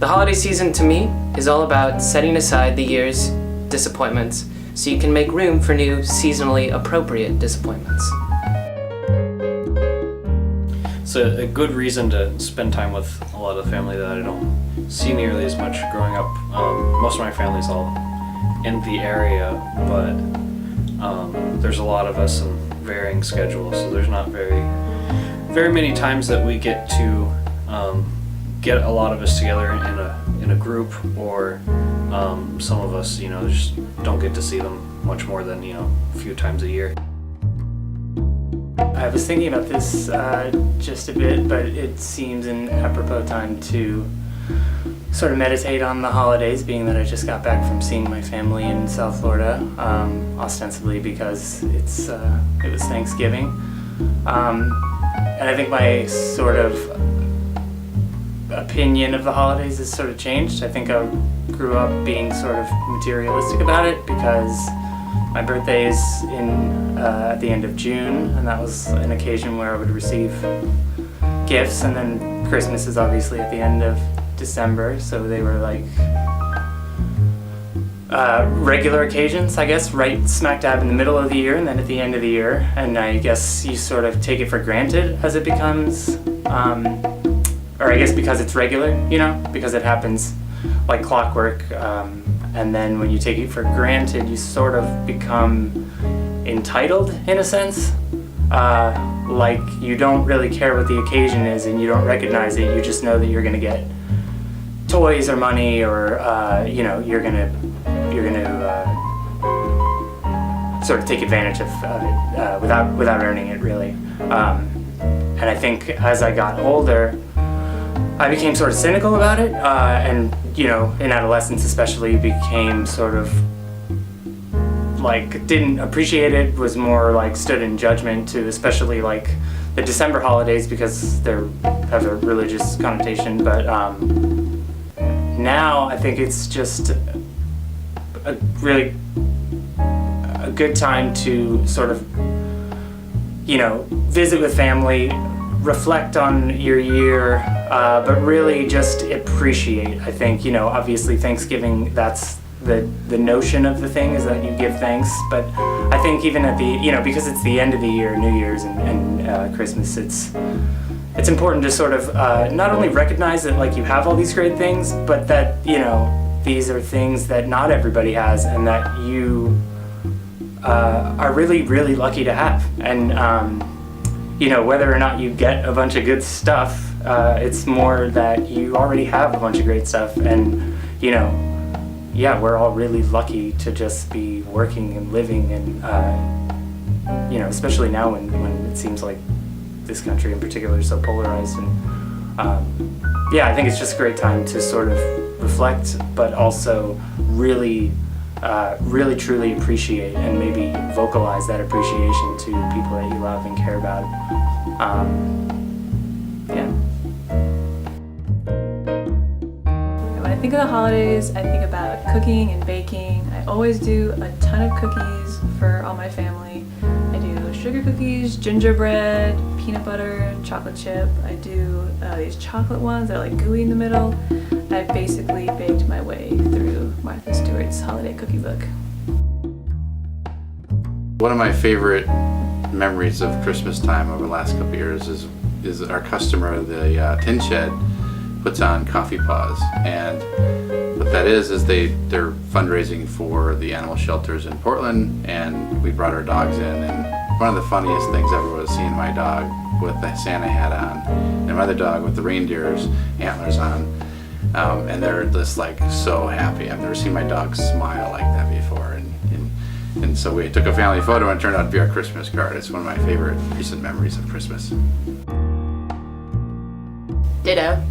The holiday season to me is all about setting aside the year's disappointments so you can make room for new seasonally appropriate disappointments. It's a good reason to spend time with a lot of the family that I don't see nearly as much growing up. Most of my family's all in the area, but there's a lot of us in varying schedules, so there's not very many times that we get to get a lot of us together in a group, or some of us, just don't get to see them much more than, a few times a year. I was thinking about this just a bit, but it seems an apropos time to sort of meditate on the holidays, being that I just got back from seeing my family in South Florida, ostensibly because it was Thanksgiving. And I think my sort of opinion of the holidays has sort of changed. I think I grew up being sort of materialistic about it because my birthday is at the end of June, and that was an occasion where I would receive gifts, and then Christmas is obviously at the end of December, so they were like regular occasions, I guess, right smack dab in the middle of the year and then at the end of the year, and I guess you sort of take it for granted as it becomes, or I guess because it's regular, because it happens like clockwork, and then when you take it for granted, you sort of become entitled in a sense. Like you don't really care what the occasion is and you don't recognize it, you just know that you're going to get toys or money, or you're gonna sort of take advantage of it without earning it really. And I think as I got older, I became sort of cynical about it, and in adolescence especially, became sort of like didn't appreciate it, was more like stood in judgment to especially like the December holidays because they have a religious connotation, but now I think it's just a really a good time to sort of visit with family, reflect on your year, but really just appreciate. I think obviously Thanksgiving, that's the notion of the thing is that you give thanks, but I think even at the because it's the end of the year, New Year's and Christmas, it's important to sort of not only recognize that like you have all these great things, but that these are things that not everybody has and that you are really, really lucky to have. And whether or not you get a bunch of good stuff, it's more that you already have a bunch of great stuff, and we're all really lucky to just be working and living, and especially now when it seems like this country in particular is so polarized. And I think it's just a great time to sort of reflect, but also really truly appreciate and maybe vocalize that appreciation to people that you love and care about. When I think of the holidays, I think about cooking and baking. I always do a ton of cookies for all my family. I do sugar cookies, gingerbread, peanut butter, chocolate chip. I do these chocolate ones that are like gooey in the middle. I've basically baked my way through Martha Stewart's holiday cookie book. One of my favorite memories of Christmas time over the last couple of years is our customer, the Tin Shed, puts on Coffee Paws, and what that is they're fundraising for the animal shelters in Portland, and we brought our dogs in, and one of the funniest things ever was seeing my dog with the Santa hat on and my other dog with the reindeer's antlers on. And they're just like so happy. I've never seen my dog smile like that before. And so we took a family photo and it turned out to be our Christmas card. It's one of my favorite recent memories of Christmas. Ditto.